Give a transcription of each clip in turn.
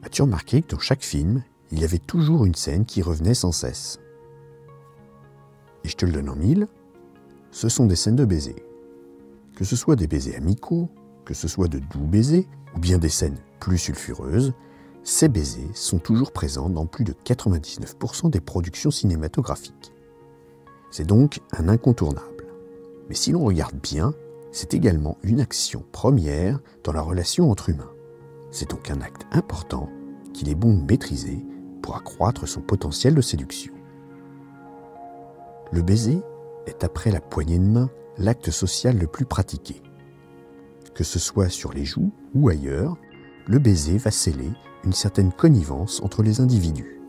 As-tu remarqué que dans chaque film, il y avait toujours une scène qui revenait sans cesse? Et je te le donne en mille, ce sont des scènes de baisers. Que ce soit des baisers amicaux, que ce soit de doux baisers, ou bien des scènes plus sulfureuses, ces baisers sont toujours présents dans plus de 99% des productions cinématographiques. C'est donc un incontournable. Mais si l'on regarde bien, c'est également une action première dans la relation entre humains. C'est donc un acte important qu'il est bon de maîtriser pour accroître son potentiel de séduction. Le baiser est, après la poignée de main, l'acte social le plus pratiqué. Que ce soit sur les joues ou ailleurs, le baiser va sceller une certaine connivence entre les individus.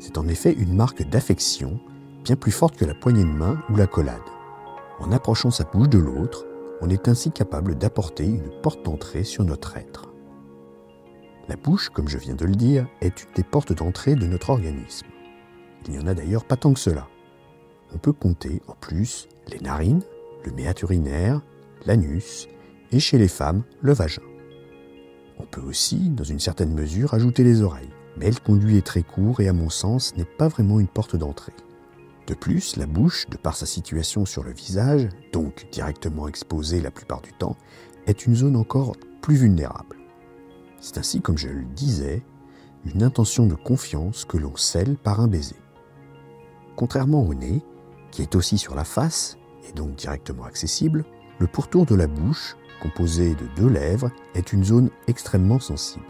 C'est en effet une marque d'affection bien plus forte que la poignée de main ou l'accolade. En approchant sa bouche de l'autre, on est ainsi capable d'apporter une porte d'entrée sur notre être. La bouche, comme je viens de le dire, est une des portes d'entrée de notre organisme. Il n'y en a d'ailleurs pas tant que cela. On peut compter en plus les narines, le méate urinaire, l'anus et chez les femmes, le vagin. On peut aussi, dans une certaine mesure, ajouter les oreilles, mais le conduit est très court et à mon sens n'est pas vraiment une porte d'entrée. De plus, la bouche, de par sa situation sur le visage, donc directement exposée la plupart du temps, est une zone encore plus vulnérable. C'est ainsi, comme je le disais, une intention de confiance que l'on scelle par un baiser. Contrairement au nez, qui est aussi sur la face, et donc directement accessible, le pourtour de la bouche, composé de 2 lèvres, est une zone extrêmement sensible.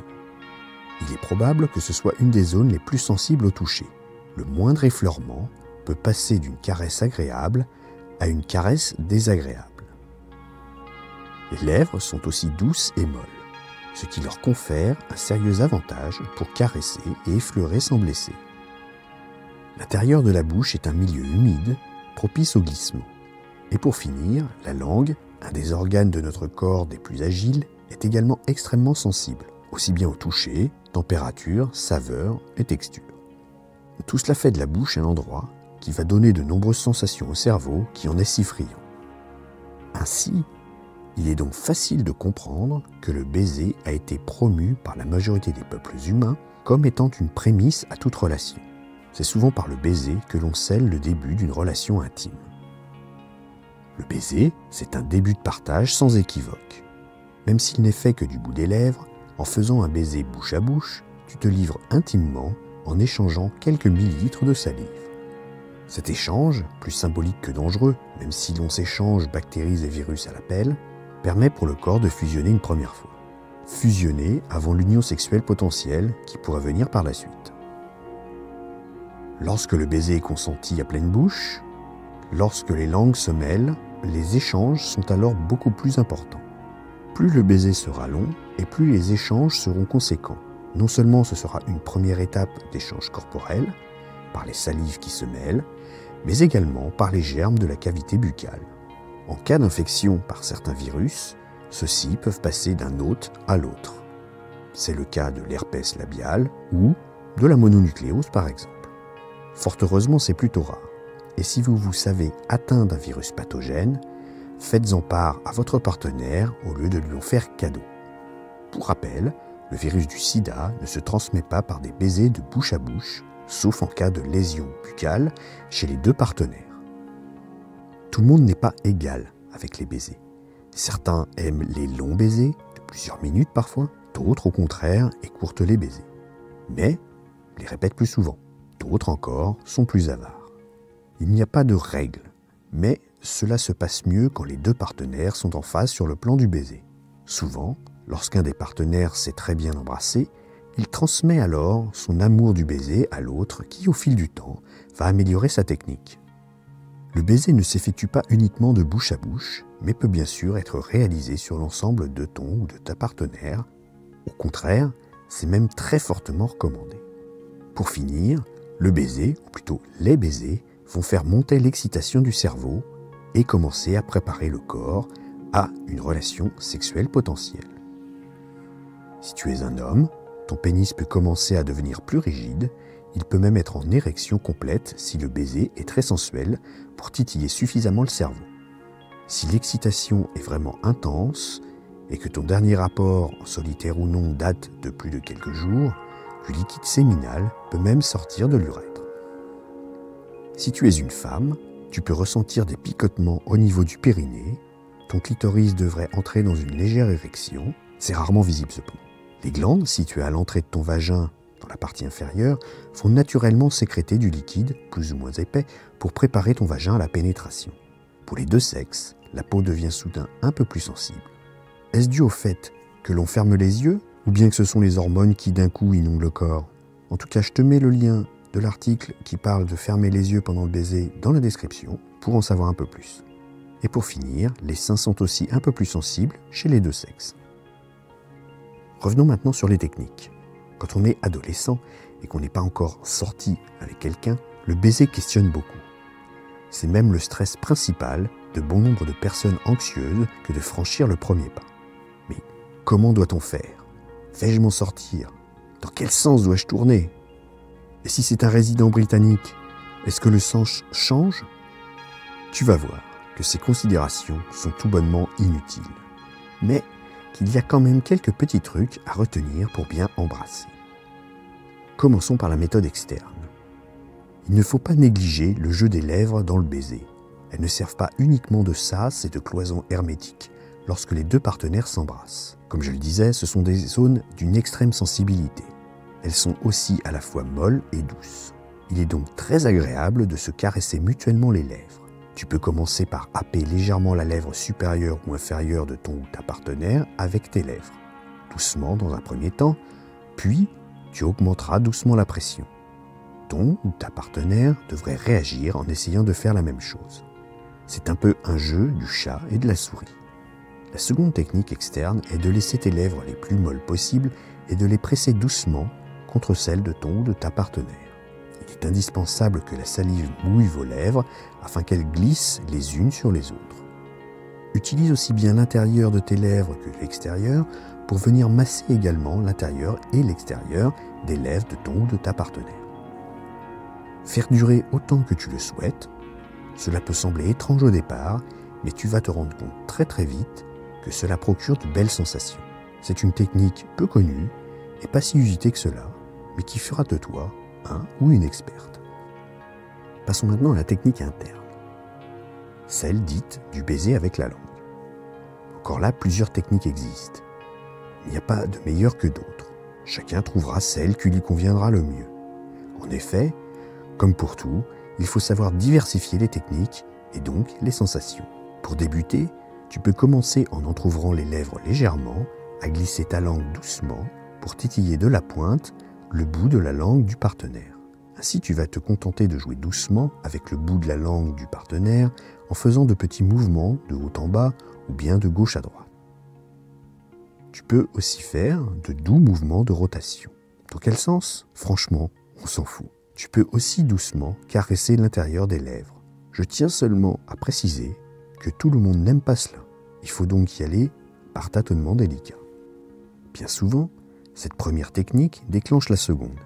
Il est probable que ce soit une des zones les plus sensibles au toucher. Le moindre effleurement peut passer d'une caresse agréable à une caresse désagréable. Les lèvres sont aussi douces et molles, ce qui leur confère un sérieux avantage pour caresser et effleurer sans blesser. L'intérieur de la bouche est un milieu humide, propice au glissement. Et pour finir, la langue, un des organes de notre corps des plus agiles, est également extrêmement sensible, aussi bien au toucher, température, saveur et texture. Tout cela fait de la bouche un endroit qui va donner de nombreuses sensations au cerveau qui en est si friand. Ainsi, il est donc facile de comprendre que le baiser a été promu par la majorité des peuples humains comme étant une prémisse à toute relation. C'est souvent par le baiser que l'on scelle le début d'une relation intime. Le baiser, c'est un début de partage sans équivoque. Même s'il n'est fait que du bout des lèvres, en faisant un baiser bouche à bouche, tu te livres intimement en échangeant quelques millilitres de salive. Cet échange, plus symbolique que dangereux, même si l'on s'échange bactéries et virus à la pelle, permet pour le corps de fusionner une première fois. Fusionner avant l'union sexuelle potentielle qui pourra venir par la suite. Lorsque le baiser est consenti à pleine bouche, lorsque les langues se mêlent, les échanges sont alors beaucoup plus importants. Plus le baiser sera long et plus les échanges seront conséquents. Non seulement ce sera une première étape d'échange corporel, par les salives qui se mêlent, mais également par les germes de la cavité buccale. En cas d'infection par certains virus, ceux-ci peuvent passer d'un hôte à l'autre. C'est le cas de l'herpès labial ou de la mononucléose par exemple. Fort heureusement, c'est plutôt rare. Et si vous vous savez atteint d'un virus pathogène, faites-en part à votre partenaire au lieu de lui en faire cadeau. Pour rappel, le virus du sida ne se transmet pas par des baisers de bouche à bouche, sauf en cas de lésion buccale chez les 2 partenaires. Tout le monde n'est pas égal avec les baisers. Certains aiment les longs baisers, de plusieurs minutes parfois, d'autres au contraire écourtent les baisers. Mais les répètent plus souvent, d'autres encore sont plus avares. Il n'y a pas de règle, mais cela se passe mieux quand les 2 partenaires sont en phase sur le plan du baiser. Souvent, lorsqu'un des partenaires sait très bien embrasser, il transmet alors son amour du baiser à l'autre qui, au fil du temps, va améliorer sa technique. Le baiser ne s'effectue pas uniquement de bouche à bouche, mais peut bien sûr être réalisé sur l'ensemble de ton ou de ta partenaire. Au contraire, c'est même très fortement recommandé. Pour finir, le baiser, ou plutôt les baisers, vont faire monter l'excitation du cerveau et commencer à préparer le corps à une relation sexuelle potentielle. Si tu es un homme, ton pénis peut commencer à devenir plus rigide, il peut même être en érection complète si le baiser est très sensuel pour titiller suffisamment le cerveau. Si l'excitation est vraiment intense et que ton dernier rapport, en solitaire ou non, date de plus de quelques jours, du liquide séminal peut même sortir de l'urètre. Si tu es une femme, tu peux ressentir des picotements au niveau du périnée, ton clitoris devrait entrer dans une légère érection, c'est rarement visible cependant. Les glandes, situées à l'entrée de ton vagin, dans la partie inférieure, vont naturellement sécréter du liquide, plus ou moins épais, pour préparer ton vagin à la pénétration. Pour les deux sexes, la peau devient soudain un peu plus sensible. Est-ce dû au fait que l'on ferme les yeux, ou bien que ce sont les hormones qui d'un coup inondent le corps? En tout cas, je te mets le lien de l'article qui parle de fermer les yeux pendant le baiser dans la description pour en savoir un peu plus. Et pour finir, les seins sont aussi un peu plus sensibles chez les deux sexes. Revenons maintenant sur les techniques. Quand on est adolescent et qu'on n'est pas encore sorti avec quelqu'un, le baiser questionne beaucoup. C'est même le stress principal de bon nombre de personnes anxieuses que de franchir le premier pas. Mais comment doit-on faire? Vais-je m'en sortir? Dans quel sens dois-je tourner? Et si c'est un résident britannique, est-ce que le sens change? Tu vas voir que ces considérations sont tout bonnement inutiles. Mais qu'il y a quand même quelques petits trucs à retenir pour bien embrasser. Commençons par la méthode externe. Il ne faut pas négliger le jeu des lèvres dans le baiser. Elles ne servent pas uniquement de sas et de cloison hermétique lorsque les deux partenaires s'embrassent. Comme je le disais, ce sont des zones d'une extrême sensibilité. Elles sont aussi à la fois molles et douces. Il est donc très agréable de se caresser mutuellement les lèvres. Tu peux commencer par happer légèrement la lèvre supérieure ou inférieure de ton ou ta partenaire avec tes lèvres. Doucement dans un premier temps, puis tu augmenteras doucement la pression. Ton ou ta partenaire devrait réagir en essayant de faire la même chose. C'est un peu un jeu du chat et de la souris. La seconde technique externe est de laisser tes lèvres les plus molles possibles et de les presser doucement contre celles de ton ou de ta partenaire. Il est indispensable que la salive mouille vos lèvres afin qu'elles glissent les unes sur les autres. Utilise aussi bien l'intérieur de tes lèvres que l'extérieur pour venir masser également l'intérieur et l'extérieur des lèvres de ton ou de ta partenaire. Faire durer autant que tu le souhaites, cela peut sembler étrange au départ, mais tu vas te rendre compte très très vite que cela procure de belles sensations. C'est une technique peu connue et pas si usitée que cela, mais qui fera de toi un ou une experte. Passons maintenant à la technique interne, celle dite du baiser avec la langue. Encore là, plusieurs techniques existent. Il n'y a pas de meilleure que d'autres. Chacun trouvera celle qui lui conviendra le mieux. En effet, comme pour tout, il faut savoir diversifier les techniques et donc les sensations. Pour débuter, tu peux commencer en entr'ouvrant les lèvres légèrement, à glisser ta langue doucement pour titiller de la pointe le bout de la langue du partenaire. Ainsi, tu vas te contenter de jouer doucement avec le bout de la langue du partenaire en faisant de petits mouvements de haut en bas ou bien de gauche à droite. Tu peux aussi faire de doux mouvements de rotation. Dans quel sens? Franchement, on s'en fout. Tu peux aussi doucement caresser l'intérieur des lèvres. Je tiens seulement à préciser que tout le monde n'aime pas cela. Il faut donc y aller par tâtonnement délicat. Bien souvent, cette première technique déclenche la seconde.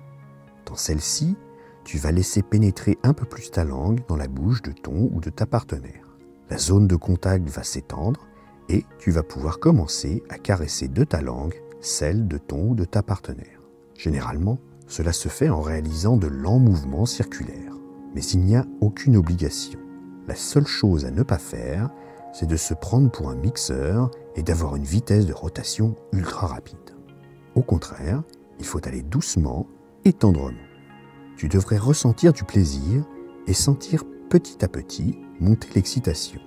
Dans celle-ci, tu vas laisser pénétrer un peu plus ta langue dans la bouche de ton ou de ta partenaire. La zone de contact va s'étendre et tu vas pouvoir commencer à caresser de ta langue celle de ton ou de ta partenaire. Généralement, cela se fait en réalisant de lents mouvements circulaires. Mais il n'y a aucune obligation. La seule chose à ne pas faire, c'est de se prendre pour un mixeur et d'avoir une vitesse de rotation ultra rapide. Au contraire, il faut aller doucement et tendrement. Tu devrais ressentir du plaisir et sentir petit à petit monter l'excitation.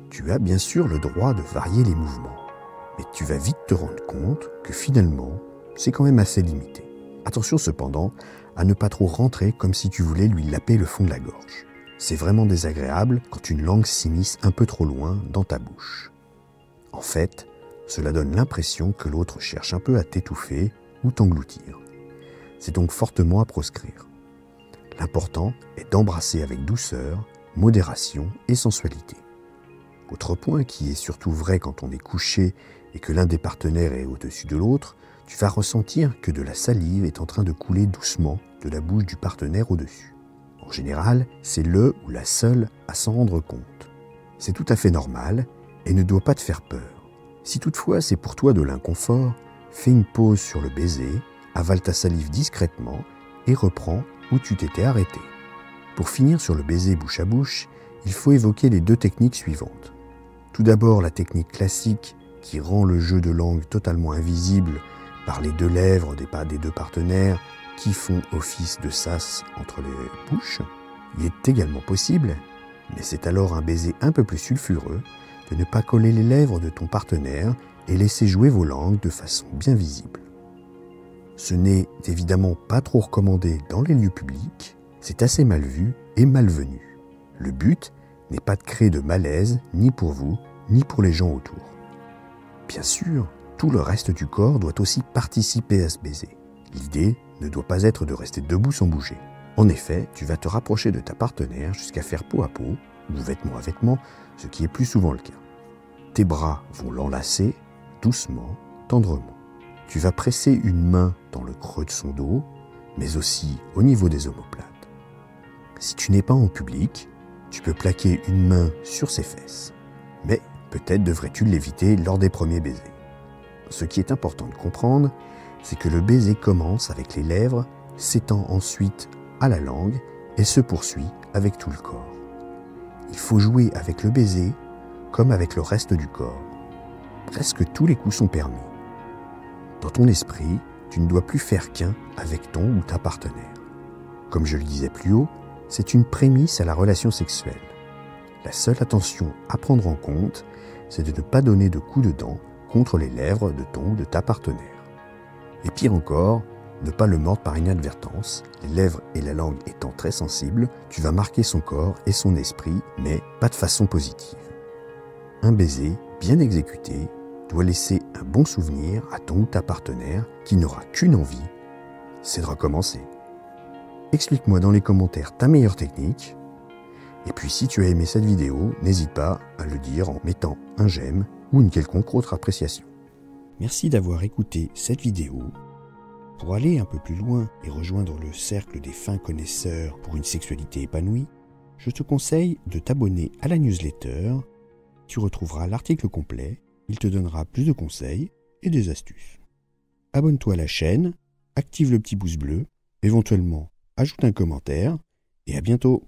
Tu as bien sûr le droit de varier les mouvements, mais tu vas vite te rendre compte que finalement, c'est quand même assez limité. Attention cependant à ne pas trop rentrer comme si tu voulais lui laper le fond de la gorge. C'est vraiment désagréable quand une langue s'immisce un peu trop loin dans ta bouche. En fait, cela donne l'impression que l'autre cherche un peu à t'étouffer ou t'engloutir. C'est donc fortement à proscrire. L'important est d'embrasser avec douceur, modération et sensualité. Autre point qui est surtout vrai quand on est couché et que l'un des partenaires est au-dessus de l'autre, tu vas ressentir que de la salive est en train de couler doucement de la bouche du partenaire au-dessus. En général, c'est le ou la seule à s'en rendre compte. C'est tout à fait normal et ne doit pas te faire peur. Si toutefois c'est pour toi de l'inconfort, fais une pause sur le baiser, avale ta salive discrètement et reprends où tu t'étais arrêté. Pour finir sur le baiser bouche à bouche, il faut évoquer les 2 techniques suivantes. Tout d'abord la technique classique qui rend le jeu de langue totalement invisible par les 2 lèvres des 2 partenaires qui font office de sas entre les bouches. Il est également possible, mais c'est alors un baiser un peu plus sulfureux, de ne pas coller les lèvres de ton partenaire et laisser jouer vos langues de façon bien visible. Ce n'est évidemment pas trop recommandé dans les lieux publics, c'est assez mal vu et malvenu. Le but n'est pas de créer de malaise ni pour vous, ni pour les gens autour. Bien sûr, tout le reste du corps doit aussi participer à ce baiser. L'idée ne doit pas être de rester debout sans bouger. En effet, tu vas te rapprocher de ta partenaire jusqu'à faire peau à peau, ou vêtement à vêtement, ce qui est plus souvent le cas. Tes bras vont l'enlacer, doucement, tendrement. Tu vas presser une main dans le creux de son dos, mais aussi au niveau des omoplates. Si tu n'es pas en public, tu peux plaquer une main sur ses fesses. Mais peut-être devrais-tu l'éviter lors des premiers baisers. Ce qui est important de comprendre, c'est que le baiser commence avec les lèvres, s'étend ensuite à la langue et se poursuit avec tout le corps. Il faut jouer avec le baiser comme avec le reste du corps. Presque tous les coups sont permis. Dans ton esprit, tu ne dois plus faire qu'un avec ton ou ta partenaire. Comme je le disais plus haut, c'est une prémisse à la relation sexuelle. La seule attention à prendre en compte, c'est de ne pas donner de coups de dent contre les lèvres de ton ou de ta partenaire. Et pire encore, ne pas le mordre par inadvertance, les lèvres et la langue étant très sensibles, tu vas marquer son corps et son esprit, mais pas de façon positive. Un baiser, bien exécuté, doit laisser un bon souvenir à ton ou ta partenaire qui n'aura qu'une envie, c'est de recommencer. Explique-moi dans les commentaires ta meilleure technique. Et puis si tu as aimé cette vidéo, n'hésite pas à le dire en mettant un j'aime ou une quelconque autre appréciation. Merci d'avoir écouté cette vidéo. Pour aller un peu plus loin et rejoindre le cercle des fins connaisseurs pour une sexualité épanouie, je te conseille de t'abonner à la newsletter. Tu retrouveras l'article complet, il te donnera plus de conseils et des astuces. Abonne-toi à la chaîne, active le petit pouce bleu, éventuellement ajoute un commentaire et à bientôt.